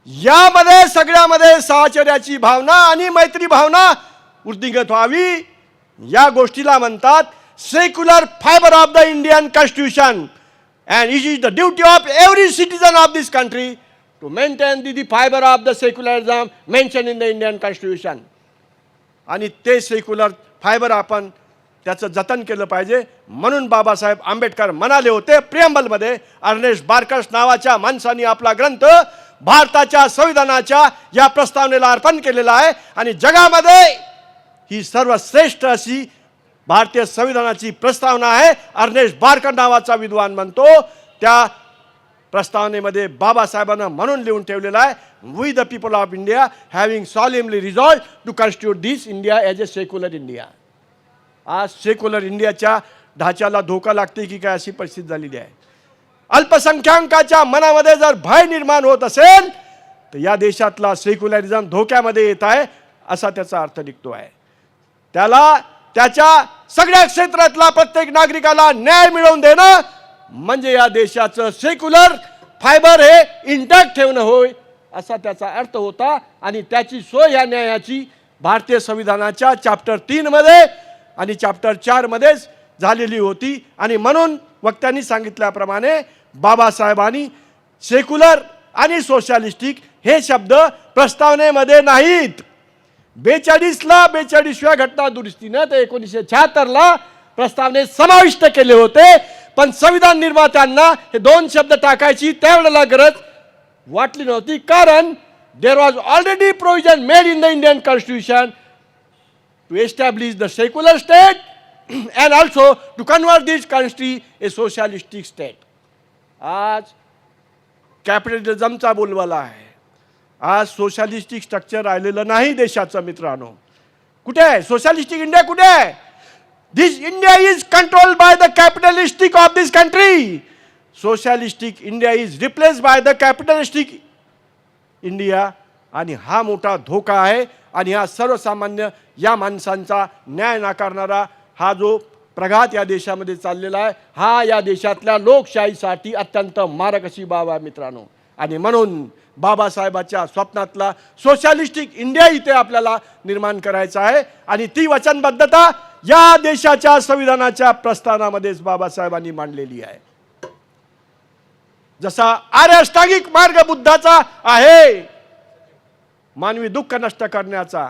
यामध्ये सगळ्यामध्ये साहचर्याची भावना आणि मैत्री भावना वृद्धिंगत व्हावी. या गोष्टीला म्हणतात secular fibre of the Indian constitution. And it is the duty of every citizen of this country to maintain the fiber of the secularism mentioned in the Indian Constitution. आणि ते सेक्युलर फायबर आपण त्याचं जतन केलं पाहिजे. म्हणून बाबासाहेब आंबेडकर म्हणाले होते प्रियम्बलमध्ये, अर्नेस्ट बार्कस नावाच्या माणसाने आपला ग्रंथ भारताच्या संविधानाच्या या प्रस्तावनेला अर्पण केलेला आहे. आणि जगामध्ये ही सर्वश्रेष्ठ अशी भारतीय संविधानाची प्रस्तावना आहे. अर्नेस्ट बार्कर नावाचा विद्वान म्हणतो त्या प्रस्तावनेमध्ये बाबासाहेबांना म्हणून लिहून ठेवलेलं आहे, we the people of India having solemnly resolve to constitute this India as a secular India. आज सेक्युलर इंडियाच्या ढाच्याला धोका लागते की काय अशी परिस्थिती झालेली आहे. अल्पसंख्याकाच्या मनामध्ये जर भय निर्माण होत असेल तर या देशातला सेक्युलरिझम धोक्यामध्ये येत आहे असा त्याचा अर्थ निघतो आहे. त्याला त्याच्या सगळ्या क्षेत्रातला प्रत्येक नागरिकाला न्याय मिळवून देणं म्हणजे या देशाचं सेक्युलर फायबर हे इंटॅक्ट ठेवणं होय असा त्याचा अर्थ होता. आणि त्याची सोय या न्यायाची भारतीय संविधानाच्या चॅप्टर 3 मध्ये आणि चॅप्टर 4 मध्येच झालेली होती. आणि म्हणून वक्त्यांनी सांगितल्याप्रमाणे बाबासाहेबांनी सेक्युलर आणि सोशलिस्टिक हे शब्द प्रस्तावनेमध्ये नाहीत. 42ला 42व्या घटना दुरुस्तीनं ते 1976ला प्रस्तावनेत समाविष्ट केले होते. पण संविधान निर्मात्यांना हे दोन शब्द टाकायची त्यावेळेला गरज वाटली नव्हती, कारण there was already provision made in the Indian constitution to establish the secular state and also to convert this country a socialistic state. आज कॅपिटलिझमचा बोलबाला आहे. आज सोशलिस्टिक स्ट्रक्चर राहिलेलं नाही देशाचं. मित्रांनो, कुठे आहे सोशलिस्टिक इंडिया? कुठे आहे? This India is controlled by the capitalistic of this country. Socialistic India is replaced by the capitalistic India. आणि हा मोठा धोका आहे. आणि हा सर्वसामान्य या माणसांचा न्याय नाकारणारा हा जो प्रघात या देशामध्ये चाललेला आहे हा या देशातल्या लोकशाहीसाठी अत्यंत मारक अशी बाब आहे मित्रांनो. आणि म्हणून बाबासाहेबाच्या स्वप्नातला सोशलिस्टिक इंडिया इथे आपल्याला निर्माण करायचा आहे. आणि ती वचनबद्धता या देशाच्या संविधानाच्या प्रस्थानामध्येच बाबासाहेबांनी मांडलेली आहे. जसा आर्य अष्टांगिक मार्ग बुद्धाचा आहे मानवी दुःख नष्ट करण्याचा,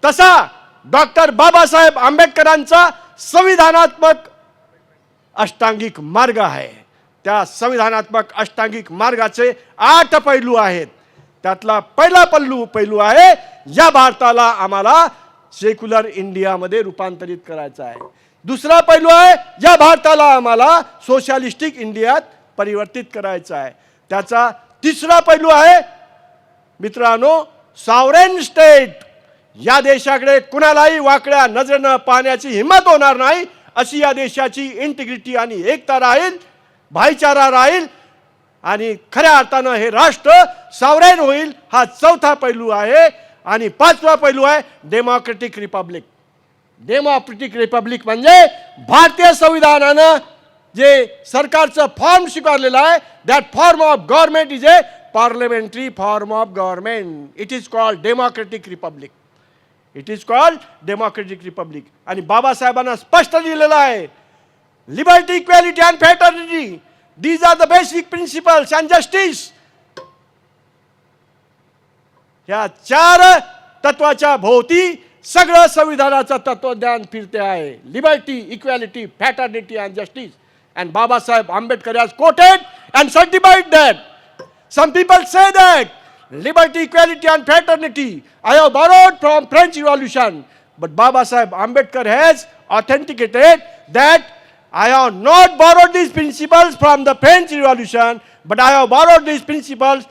तसा डॉक्टर बाबासाहेब आंबेडकरांचा संविधानात्मक अष्टांगिक मार्ग आहे. त्या संविधानात्मक अष्टांगिक मार्गाचे 8 पैलू आहेत. त्यातला पहिला पैलू आहे या भारताला आम्हाला सेक्युलर इंडियामध्ये रूपांतरित करायचं आहे. दुसरा पैलू आहे या भारताला आम्हाला सोशलिस्टिक इंडियात परिवर्तित करायचं आहे. त्याचा तिसरा पैलू आहे मित्रांनो सॉव्हरेन स्टेट. या देशाकडे कुणालाही वाकड्या नजरेनं पाहण्याची हिंमत होणार नाही अशी या देशाची इंटिग्रिटी आणि एकता राहील, भाईचारा राहील आणि खऱ्या अर्थानं हे राष्ट्र सॉव्हरेन होईल. हा चौथा पैलू आहे. आणि पाचवा पैलू आहे डेमोक्रेटिक रिपब्लिक. डेमोक्रेटिक रिपब्लिक म्हणजे भारतीय संविधानानं जे सरकारचं फॉर्म स्वीकारलेलं आहे that form of government is a parliamentary form of government. It is called democratic republic. It is called democratic republic. आणि बाबासाहेबांना स्पष्ट लिहिलेलं आहे liberty, equality and fraternity these are the basic principles and justice. या 4 तत्वाच्या भोवती सगळं संविधानाचं तत्वज्ञान फिरते आहे. Liberty, equality, fraternity and justice. And Babasaheb Ambedkar has quoted and certified that. Some people say that liberty, equality and fraternity I have borrowed from French Revolution. But Baba Sahib Ambedkar has authenticated that I have not borrowed these principles from the French Revolution, but I have borrowed these principles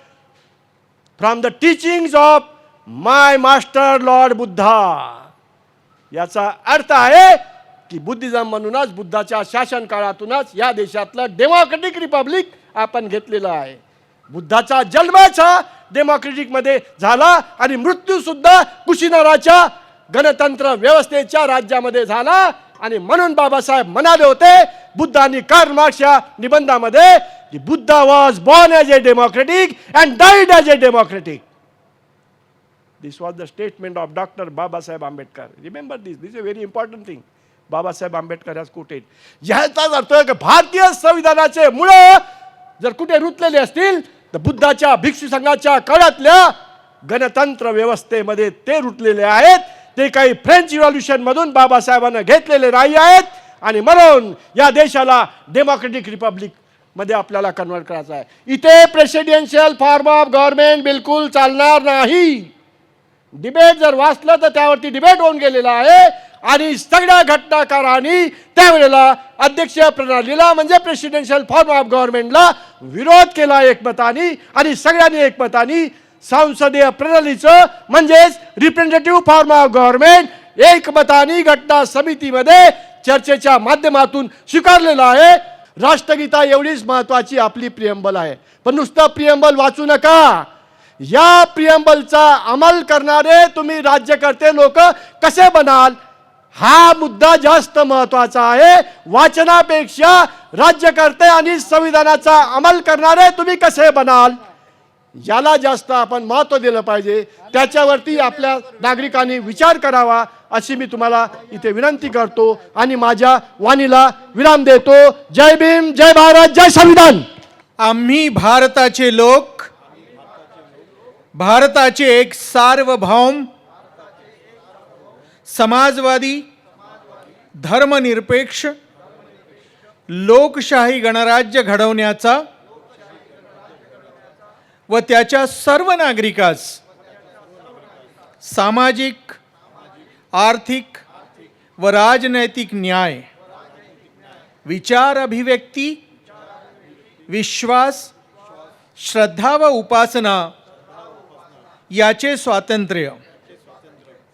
from the teachings of my master Lord Buddha. याचा अर्थ आहे की Buddhism म्हणूनच बुद्धाच्या शासन काळातूनच या देशातलं democratic Republic आपण घेतलेलं आहे. बुद्धाचा जन्माचा डेमोक्रेटिक मध्ये झाला आणि मृत्यू सुद्धा कुशीनराच्या गणतंत्र व्यवस्थेच्या राज्यामध्ये झाला. आणि म्हणून बाबासाहेब म्हणाले होते बुद्धांनी कार्ल मार्क्सच्या निबंधामध्ये की Buddha was born as a democratic and died as a democratic. This was the statement of doctor Babasaheb Ambedkar. Remember this is a very important thing. Babasaheb Ambedkar has coated. याचाच अर्थ की भारतीय संविधानाचे मूळ जर कुठे रुतलेले असतील तर बुद्धाच्या भिक्षू संघाच्या काळातल्या गणतंत्र व्यवस्थेमध्ये ते रुतलेले आहेत. ते काही फ्रेंच रिव्हॉल्युशन मधून बाबासाहेबांना घेतलेले नाही आहेत. आणि म्हणून या देशाला डेमोक्रेटिक रिपब्लिक मध्ये आपल्याला कन्वर्ट करायचं आहे. इथे प्रेसिडेन्शियल फॉर्म ऑफ गव्हर्नमेंट बिलकुल चालणार नाही. डिबेट जर वाचलं तर त्यावरती डिबेट होऊन गेलेला आहे. आणि सगळ्या घटनाकारांनी त्यावेळेला अध्यक्षीय प्रणालीला म्हणजे प्रेसिडेन्शियल फॉर्म ऑफ गव्हर्नमेंटला विरोध केला एकमताने. आणि सगळ्यांनी एकमताने संसदीय प्रणालीचं म्हणजेच रिप्रेझेंटेटिव्ह फॉर्म ऑफ गव्हर्नमेंट एकमताने घटना समितीमध्ये चर्चेच्या माध्यमातून स्वीकारलेलं आहे. राष्ट्रगीता एवढीच महत्वाची आपली प्रियंबल आहे, पण नुसतं प्रियंबल वाचू नका. या प्रियंबलचा अंमल करणारे तुम्ही राज्यकर्ते लोक कसे बनाल, हा मुद्दा जास्त महत्वाचा आहे वाचनापेक्षा. राज्यकर्ते आणि संविधानाचा अंमल करणारे तुम्ही कसे बनाल, याला जास्त आपण महत्त्व दिलं पाहिजे. त्याच्यावरती आपल्या नागरिकांनी विचार करावा अशी मी तुम्हाला इथे विनंती करतो आणि माझ्या वाणीला विराम देतो. जय भीम, जय भारत, जय संविधान. आम्ही भारताचे लोक, भारताचे एक सार्वभौम समाजवादी धर्मनिरपेक्ष लोकशाही गणराज्य घडवण्याचा व त्याच्या सर्व नागरिकास सामाजिक, आर्थिक व राजनैतिक न्याय, विचार अभिव्यक्ती, विश्वास, श्रद्धा व उपासना याचे स्वातंत्र्य,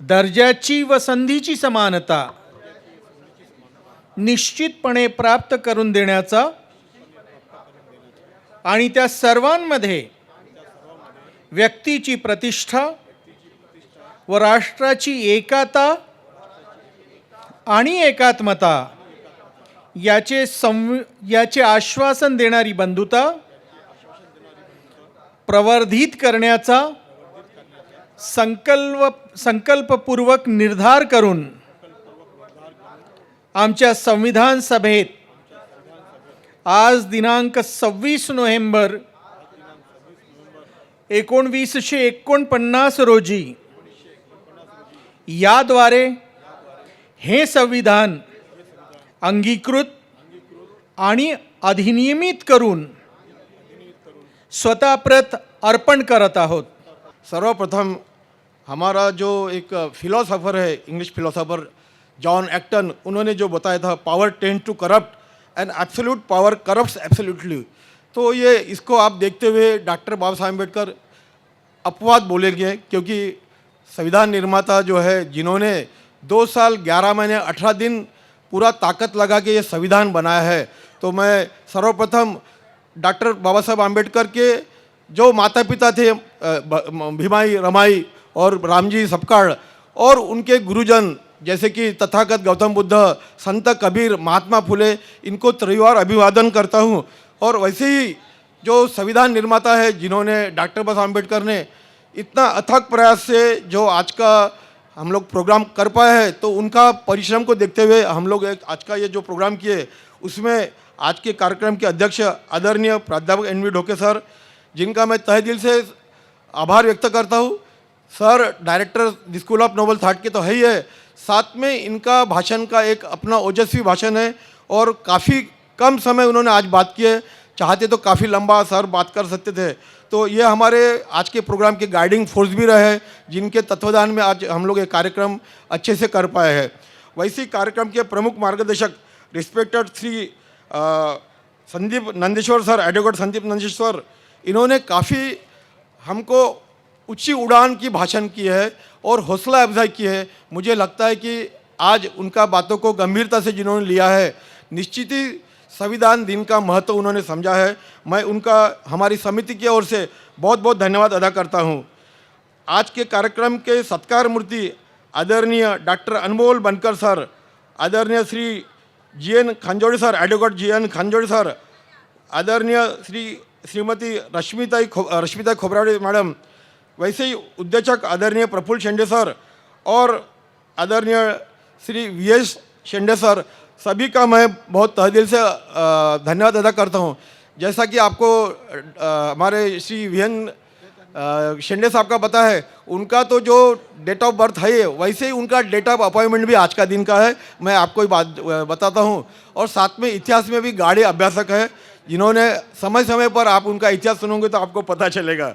दर्जाची व संधीची समानता निश्चितपणे प्राप्त करून देण्याचा आणि त्या सर्वांमध्ये व्यक्तीची प्रतिष्ठा व राष्ट्राची एकता आणि एकात्मता याचे आश्वासन देणारी बंधुता प्रवर्धित करण्याचा संकल्पपूर्वक निर्धार करून आमच्या संविधान सभेत आज दिनांक 26 नोव्हेंबर 1949 रोजी याद्वारे हे संविधान अंगीकृत आणि अधिनियमित करून स्वतःप्रत अर्पण करत आहोत. सर्वप्रथम हमारा जो एक फिलोसोफर है, इंग्लिश फिलोसोफर जॉन एक्टन, उन्होंने जो बताया था power tend to corrupt and absolute power corrupts absolutely. तो ये इसको आप देखते हुए डॉक्टर बाबा साहब अम्बेडकर अपवाद बोलेंगे, क्योंकि संविधान निर्माता जो है जिन्होंने 2 साल 11 महीने 18 दिन पूरा ताकत लगा के ये संविधान बनाया है, तो मैं सर्वप्रथम डॉक्टर बाबा साहब अम्बेडकर के जो माता पिता थे भीमाई रमाई और रामजी सपकाळ, और उनके गुरुजन जैसे कि तथागत गौतम बुद्ध, संत कबीर, महात्मा फुले, इनको त्रिवार अभिवादन करता हूँ. और वैसे ही जो संविधान निर्माता है जिन्होंने डॉक्टर बाबा साहब अम्बेडकर ने इतना अथक प्रयास से जो आज का हम लोग प्रोग्राम कर पाए हैं, तो उनका परिश्रम को देखते हुए हम लोग एक आज का ये जो प्रोग्राम किए उसमें आज के कार्यक्रम के अध्यक्ष आदरणीय प्राध्यापक NV ढोके सर, जिनका मैं तहे दिल से आभार व्यक्त करता हूँ. Sir director school of noble thought के तो है ही है, साथ में इनका भाषण का एक अपना ओजस्वी भाषण है और काफ़ी कम समय उन्होंने आज बात की है. चाहते तो काफ़ी लंबा सर बात कर सकते थे. तो ये हमारे आज के प्रोग्राम के गाइडिंग फोर्स भी रहे, जिनके तत्वाधान में आज हम लोग ये कार्यक्रम अच्छे से कर पाए हैं. वैसे कार्यक्रम के प्रमुख मार्गदर्शक respected Shri Sandeep Nandeshwar sir, advocate Sandeep Nandeshwar, इन्होंने काफ़ी हमको ऊंची उड़ान की भाषण की है और हौसला अफजाई की है. मुझे लगता है कि आज उनका बातों को गंभीरता से जिन्होंने लिया है, निश्चित ही संविधान दिन का महत्व उन्होंने समझा है. मैं उनका हमारी समिति की ओर से बहुत बहुत धन्यवाद अदा करता हूँ. आज के कार्यक्रम के सत्कार मूर्ति आदरणीय डॉक्टर अनमोल बनकर सर, आदरणीय Shri GN Khanjodi sir, advocate GN Khanjodi sir, आदरणीय श्रीमती रश्मिता खोबरावड़े मैडम, वैसे ही उद्योजक आदरणीय प्रफुल्ल शेंडे सर और आदरणीय श्री VS शेंडे सर, सभी का मैं बहुत तहे दिल से धन्यवाद अदा करता हूँ. जैसा कि आपको हमारे श्री VN शेंडे साहब का पता है, उनका तो जो डेट ऑफ बर्थ है वैसे ही उनका डेट ऑफ अपॉइंटमेंट भी आज का दिन का है. मैं आपको ही बात बताता हूँ. और साथ में इतिहास में भी गाढ़े अभ्यासक है, जिन्होंने समय समय पर आप उनका इतिहास सुनोगे तो आपको पता चलेगा.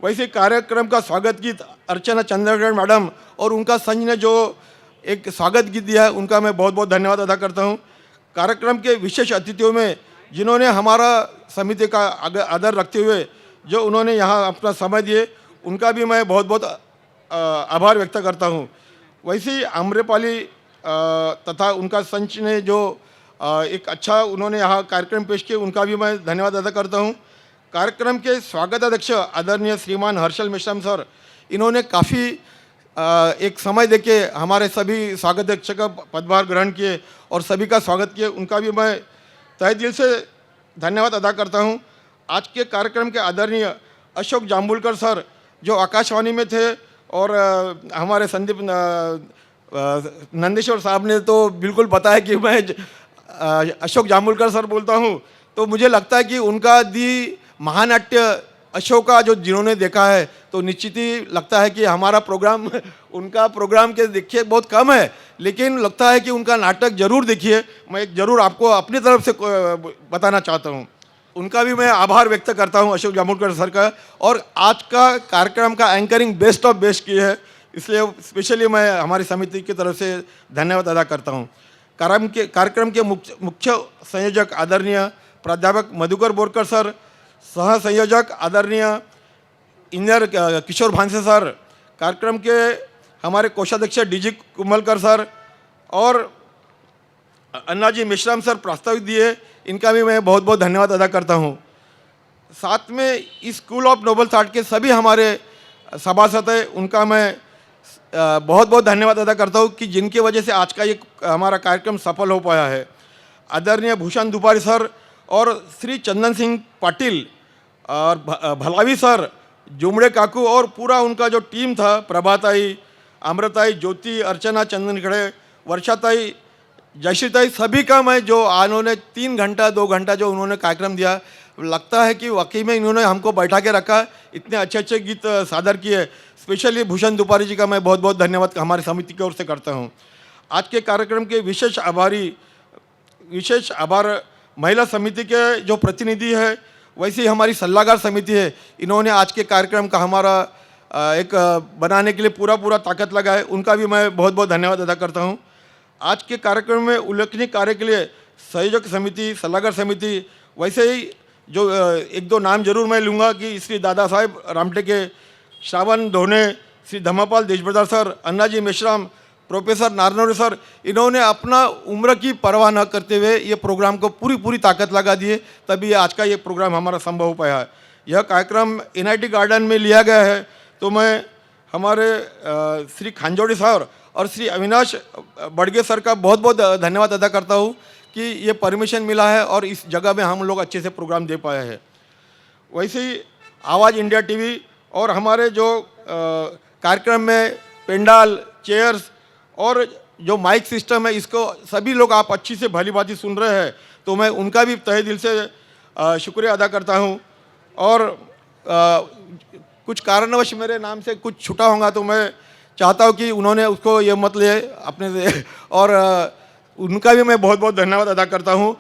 वैसे कार्यक्रम का स्वागत गीत अर्चना चंद्रगढ़ मैडम और उनका संघ ने जो एक स्वागत गीत दिया है, उनका मैं बहुत बहुत धन्यवाद अदा करता हूँ. कार्यक्रम के विशेष अतिथियों में जिन्होंने हमारा समिति का आदर रखते हुए जो उन्होंने यहाँ अपना समय दिए, उनका भी मैं बहुत बहुत आभार व्यक्त करता हूँ. वैसे ही आम्रपाली तथा उनका संच ने जो एक अच्छा उन्होंने यहाँ कार्यक्रम पेश किया, उनका भी मैं धन्यवाद अदा करता हूँ। कार्यक्रम के स्वागताध्यक्ष आदरणीय श्रीमान हर्षल मेश्राम सर, इन्होंने काफ़ी एक समय देके हमारे सभी स्वागताध्यक्ष का पदभार ग्रहण किए और सभी का स्वागत किए, उनका भी मैं तहे दिल से धन्यवाद अदा करता हूँ। आज के कार्यक्रम के आदरणीय अशोक जाम्बुलकर सर, जो आकाशवाणी में थे, और हमारे संदीप नंदेश्वर साहब ने तो बिल्कुल पता है कि मैं अशोक जाम्बुलकर सर बोलता हूँ, तो मुझे लगता है कि उनका दी महानाट्य अशोका जो जिन्होंने देखा है, तो निश्चित ही लगता है कि हमारा प्रोग्राम उनका प्रोग्राम के देखिए बहुत कम है, लेकिन लगता है कि उनका नाटक जरूर देखिए। मैं एक जरूर आपको अपनी तरफ से बताना चाहता हूँ, उनका भी मैं आभार व्यक्त करता हूँ अशोक जाम्बुलकर सर का। और आज का कार्यक्रम का एंकरिंग बेस्ट ऑफ बेस्ट की है, इसलिए स्पेशली मैं हमारी समिति की तरफ से धन्यवाद अदा करता हूँ। कार्यक्रम के मुख्य संयोजक आदरणीय प्राध्यापक मधुकर बोरकर सर, सह संयोजक आदरणीय इंजीनियर किशोर भांसे सर, कार्यक्रम के हमारे कोषाध्यक्ष डीजी कुमलकर सर और अन्नाजी मेश्राम सर प्रास्ताविक दिए, इनका भी मैं बहुत बहुत धन्यवाद अदा करता हूँ। साथ में इस स्कूल ऑफ नोबल आर्ट के सभी हमारे सभासद हैं, उनका मैं बहुत बहुत धन्यवाद अदा करता हूँ कि जिनकी वजह से आज का ये हमारा कार्यक्रम सफल हो पाया है। आदरणीय भूषण दुपारी सर और श्री चंदन सिंह पाटिल और भलावी सर, जुमड़े काकू और पूरा उनका जो टीम था, प्रभाताई, अमृताई, ज्योति, अर्चना, चंदन खड़े, वर्षाताई, जयश्रीताई, सभी का मैं जो उन्होंने 3 घंटा 2 घंटा जो उन्होंने कार्यक्रम दिया, लगता है कि वाकई में इन्होंने हमको बैठा के रखा, इतने अच्छे अच्छे गीत सादर किए। स्पेशली भूषण दुपारी जी का मैं बहुत बहुत धन्यवाद हमारी समिति की ओर से करता हूँ। आज के कार्यक्रम के विशेष आभार महिला समिति के जो प्रतिनिधि है, वैसे ही हमारी सलाहकार समिति है, इन्होंने आज के कार्यक्रम का हमारा एक बनाने के लिए पूरा ताकत लगाए, उनका भी मैं बहुत बहुत धन्यवाद अदा करता हूँ। आज के कार्यक्रम में उल्लेखनीय कार्य के लिए संयोजक समिति, सलाहकार समिति, वैसे ही जो 1-2 नाम जरूर मैं लूँगा कि Shri Dada Saheb Ramteke, Shravan Dhone, Shri Dhammapal Deshbardar sir, Annaji Meshram, professor Narnaure sir, इन्होंने अपना उम्र की परवाह न करते हुए ये प्रोग्राम को पूरी ताकत लगा दिए, तभी आज का ये प्रोग्राम हमारा संभव हो पाया है। यह कार्यक्रम NIT गार्डन में लिया गया है, तो मैं हमारे श्री खांजोड़ी सर और श्री अविनाश बड़गे सर का बहुत बहुत धन्यवाद अदा करता हूँ कि ये परमिशन मिला है और इस जगह में हम लोग अच्छे से प्रोग्राम दे पाए हैं। वैसे ही आवाज़ इंडिया TV और हमारे जो कार्यक्रम में पेंडाल, चेयर्स और जो माइक सिस्टम है, इसको सभी लोग आप अच्छी से भली भांति सुन रहे हैं, तो मैं उनका भी तहे दिल से शुक्रिया अदा करता हूं। और कुछ कारणवश मेरे नाम से कुछ छूटा होगा तो मैं चाहता हूं कि उन्होंने उसको ये मत ले अपने से, और उनका भी मैं बहुत बहुत धन्यवाद अदा करता हूं।